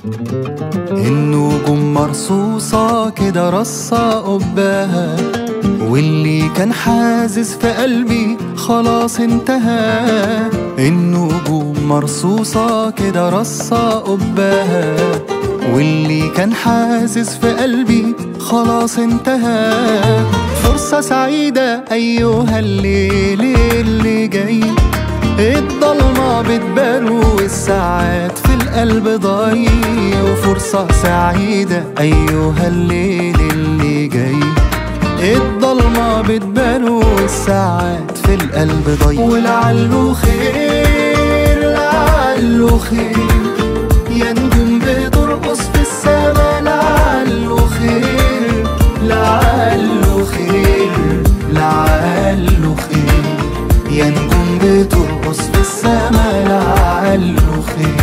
النجوم مرصوصة كده رصة قباها، واللي كان حازز في قلبي خلاص انتهى. النجوم مرصوصة كده رصة قباها، واللي كان حازز في قلبي خلاص انتهى. فرصة سعيدة أيها الليل اللي جاي، الضلمة بتبان والساعات في القلب ضايع. وفرصة سعيدة أيها الليل اللي جاي، الضلمة بتبان والساعات في القلب ضايع. ولعله خير لعله خير، يا نجوم بترقص في السما، لعله خير لعله خير لعله خير، يا نجوم بترقص في السما لعله خير.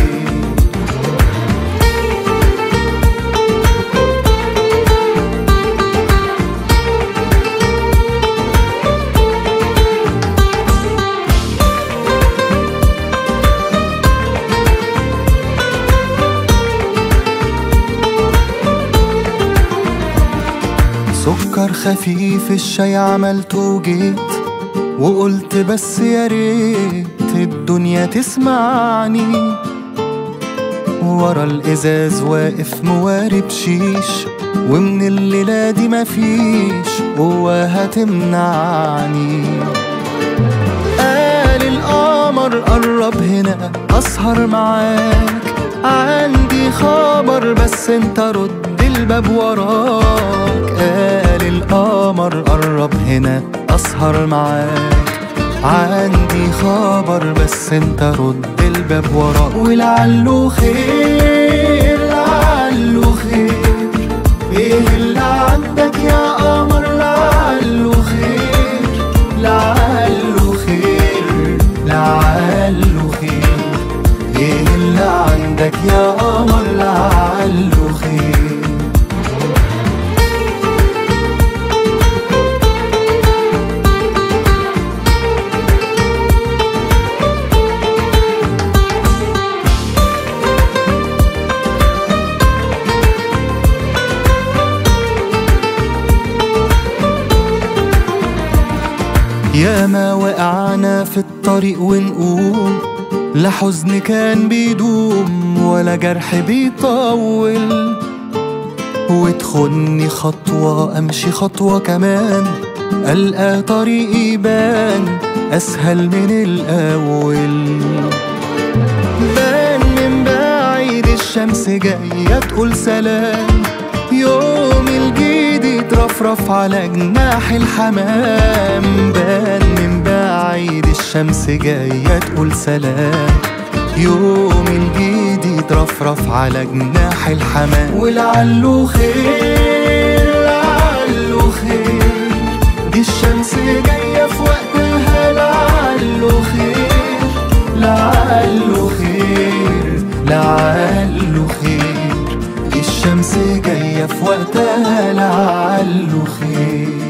سكر خفيف الشاي عملته وجيت، وقلت بس يا ريت الدنيا تسمعني. ورا الازاز واقف موارب شيش، ومن الليلة دي مفيش قوة هتمنعني. قال القمر قرب هنا اسهر معاك، عندي خبر بس انت رد الباب وراك. قال القمر قرب هنا اسهر معاك، عندي خبر بس انت رد الباب وراك. ولعله خير لعله خير، ايه اللي عندك يا قمر؟ لعله خير لعله خير لعله خير، ايه اللي عندك يا قمر؟ لعله خير. ياما وقعنا في الطريق ونقوم، لا حزن كان بيدوم ولا جرح بيطول. وتخني خطوة امشي خطوة كمان، ألقى طريقي يبان أسهل من الأول. بان من بعيد الشمس جاية تقول سلام، يوم الجديد يترفرف على جناح الحمام. بان من بعيد الشمس جاية تقول سلام، يوم الجديد يترفرف على جناح الحمام. ولعله خير لعله خير، دي الشمس جاية في وقتها. لعله خير لعله خير لعله خير، الشمس جاية في وقتها. لعله خير.